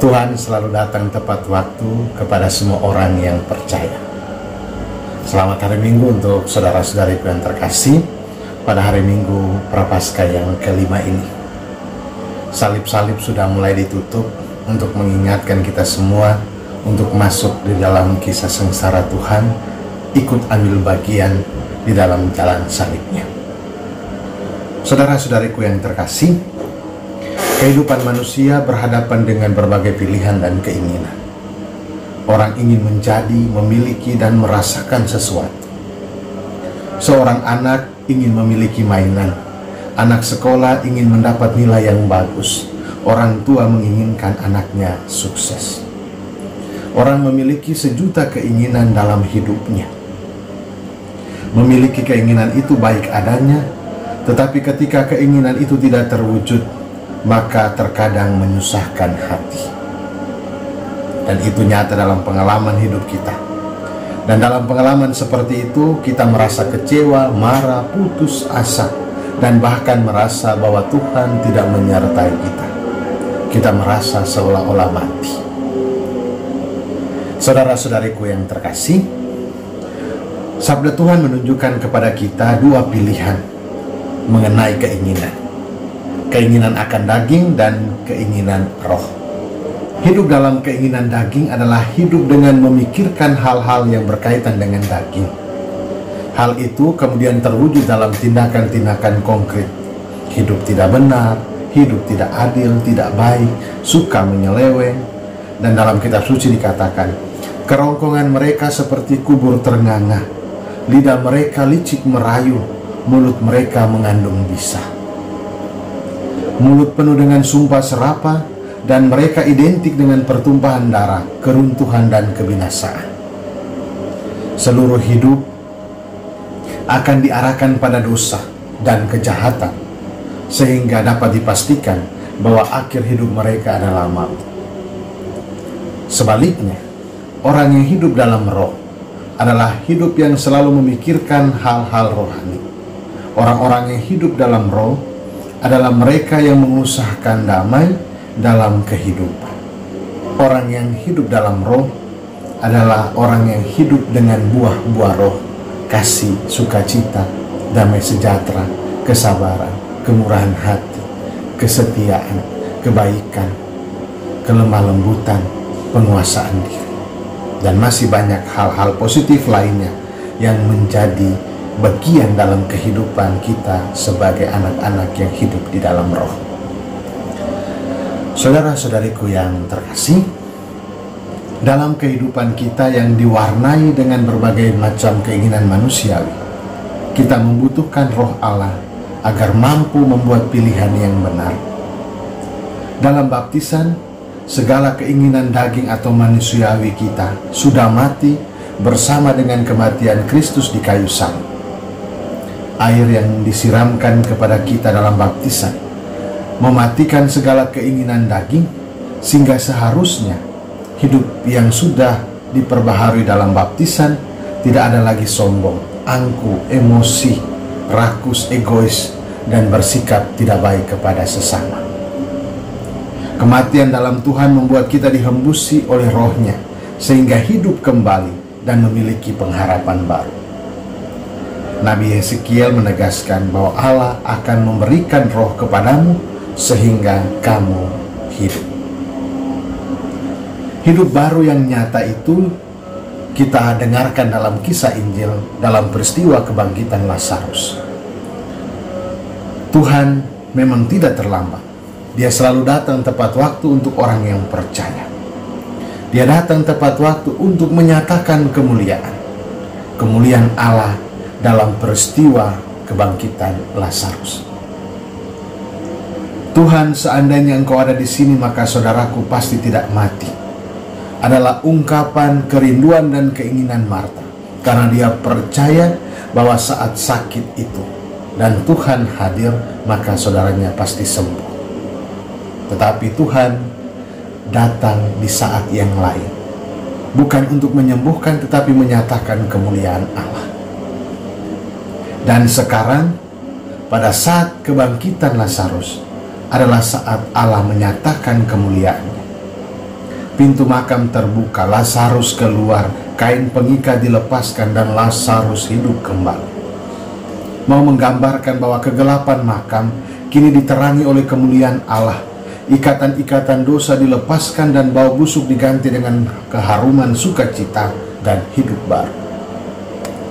Tuhan selalu datang tepat waktu kepada semua orang yang percaya. Selamat hari Minggu untuk saudara-saudariku yang terkasih pada hari Minggu Prapaskah yang kelima ini. Salib-salib sudah mulai ditutup untuk mengingatkan kita semua untuk masuk di dalam kisah sengsara Tuhan, ikut ambil bagian di dalam jalan salibnya. Saudara-saudariku yang terkasih, kehidupan manusia berhadapan dengan berbagai pilihan dan keinginan. Orang ingin menjadi, memiliki, dan merasakan sesuatu. Seorang anak ingin memiliki mainan. Anak sekolah ingin mendapat nilai yang bagus. Orang tua menginginkan anaknya sukses. Orang memiliki sejuta keinginan dalam hidupnya. Memiliki keinginan itu baik adanya, tetapi ketika keinginan itu tidak terwujud, maka terkadang menyusahkan hati. Dan itu nyata dalam pengalaman hidup kita. Dan dalam pengalaman seperti itu, kita merasa kecewa, marah, putus asa, dan bahkan merasa bahwa Tuhan tidak menyertai kita. Kita merasa seolah-olah mati. Saudara-saudariku yang terkasih, sabda Tuhan menunjukkan kepada kita dua pilihan mengenai keinginan. Keinginan akan daging dan keinginan roh. Hidup dalam keinginan daging adalah hidup dengan memikirkan hal-hal yang berkaitan dengan daging. Hal itu kemudian terwujud dalam tindakan-tindakan konkret. Hidup tidak benar, hidup tidak adil, tidak baik, suka menyeleweng. Dan dalam kitab suci dikatakan, kerongkongan mereka seperti kubur ternganga, lidah mereka licik merayu, mulut mereka mengandung bisa. Mulut penuh dengan sumpah serapah, dan mereka identik dengan pertumpahan darah, keruntuhan, dan kebinasaan. Seluruh hidup akan diarahkan pada dosa dan kejahatan, sehingga dapat dipastikan bahwa akhir hidup mereka adalah maut. Sebaliknya, orang yang hidup dalam roh adalah hidup yang selalu memikirkan hal-hal rohani. Orang-orang yang hidup dalam roh adalah mereka yang mengusahakan damai dalam kehidupan. Orang yang hidup dalam roh adalah orang yang hidup dengan buah-buah roh: kasih, sukacita, damai sejahtera, kesabaran, kemurahan hati, kesetiaan, kebaikan, kelemah lembutan, penguasaan diri, dan masih banyak hal-hal positif lainnya yang menjadi bagian dalam kehidupan kita sebagai anak-anak yang hidup di dalam roh. Saudara-saudariku yang terkasih, dalam kehidupan kita yang diwarnai dengan berbagai macam keinginan manusiawi, kita membutuhkan roh Allah agar mampu membuat pilihan yang benar. Dalam baptisan, segala keinginan daging atau manusiawi kita sudah mati bersama dengan kematian Kristus di kayu salib. Air yang disiramkan kepada kita dalam baptisan mematikan segala keinginan daging, sehingga seharusnya hidup yang sudah diperbaharui dalam baptisan tidak ada lagi sombong, angkuh, emosi, rakus, egois, dan bersikap tidak baik kepada sesama. Kematian dalam Tuhan membuat kita dihembusi oleh rohnya, sehingga hidup kembali dan memiliki pengharapan baru. Nabi Yeskiel menegaskan bahwa Allah akan memberikan roh kepadamu sehingga kamu hidup. Hidup baru yang nyata itu kita dengarkan dalam kisah Injil, dalam peristiwa kebangkitan Lazarus. Tuhan memang tidak terlambat. Dia selalu datang tepat waktu untuk orang yang percaya. Dia datang tepat waktu untuk menyatakan kemuliaan. Kemuliaan Allah dalam peristiwa kebangkitan Lazarus. Tuhan, seandainya engkau ada di sini, maka saudaraku pasti tidak mati, adalah ungkapan kerinduan dan keinginan Marta, karena dia percaya bahwa saat sakit itu dan Tuhan hadir, maka saudaranya pasti sembuh. Tetapi Tuhan datang di saat yang lain, bukan untuk menyembuhkan, tetapi menyatakan kemuliaan Allah. Dan sekarang, pada saat kebangkitan Lazarus, adalah saat Allah menyatakan kemuliaannya. Pintu makam terbuka, Lazarus keluar, kain pengikat dilepaskan dan Lazarus hidup kembali. Mau menggambarkan bahwa kegelapan makam kini diterangi oleh kemuliaan Allah. Ikatan-ikatan dosa dilepaskan dan bau busuk diganti dengan keharuman sukacita dan hidup baru.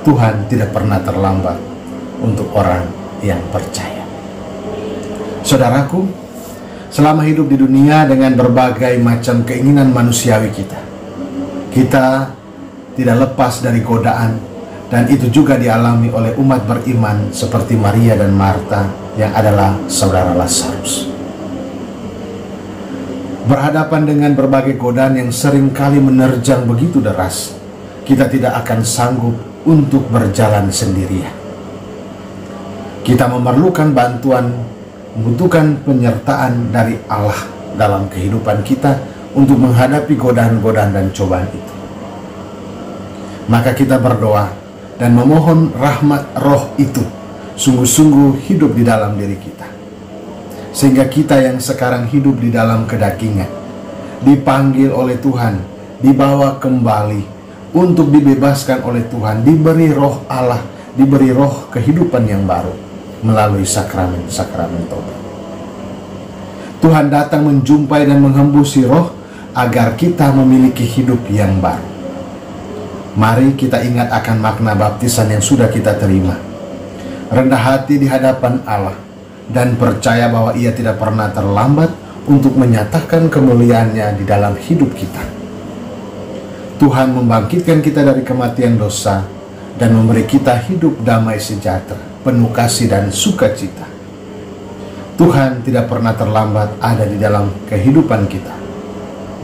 Tuhan tidak pernah terlambat untuk orang yang percaya. Saudaraku, selama hidup di dunia dengan berbagai macam keinginan manusiawi kita tidak lepas dari godaan, dan itu juga dialami oleh umat beriman seperti Maria dan Marta yang adalah saudara Lazarus. Berhadapan dengan berbagai godaan yang sering kali menerjang begitu deras, kita tidak akan sanggup untuk berjalan sendirian. Kita memerlukan bantuan, membutuhkan penyertaan dari Allah dalam kehidupan kita untuk menghadapi godaan-godaan dan cobaan itu. Maka kita berdoa dan memohon rahmat roh itu sungguh-sungguh hidup di dalam diri kita, sehingga kita yang sekarang hidup di dalam kedagingan dipanggil oleh Tuhan, dibawa kembali untuk dibebaskan oleh Tuhan, diberi roh Allah, diberi roh kehidupan yang baru melalui sakramen-sakramen tobat. Tuhan datang menjumpai dan menghembusi roh agar kita memiliki hidup yang baru. Mari kita ingat akan makna baptisan yang sudah kita terima. Rendah hati di hadapan Allah dan percaya bahwa Ia tidak pernah terlambat untuk menyatakan kemuliaannya di dalam hidup kita. Tuhan membangkitkan kita dari kematian dosa dan memberi kita hidup damai sejahtera, penuh kasih dan sukacita. Tuhan tidak pernah terlambat ada di dalam kehidupan kita.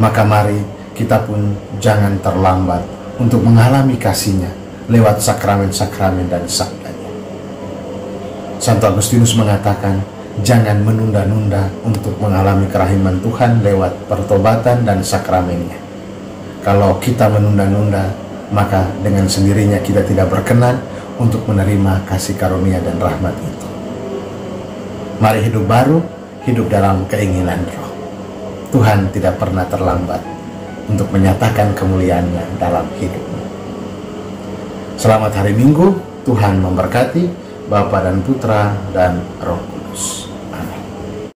Maka mari kita pun jangan terlambat untuk mengalami kasih-Nya lewat sakramen-sakramen dan sabda-Nya. Santo Agustinus mengatakan, jangan menunda-nunda untuk mengalami kerahiman Tuhan lewat pertobatan dan sakramennya. Kalau kita menunda-nunda, maka dengan sendirinya kita tidak berkenan untuk menerima kasih karunia dan rahmat itu. Mari hidup baru, hidup dalam keinginan roh. Tuhan tidak pernah terlambat untuk menyatakan kemuliaan-Nya dalam hidupmu. Selamat hari Minggu, Tuhan memberkati, Bapa dan Putra dan Roh Kudus.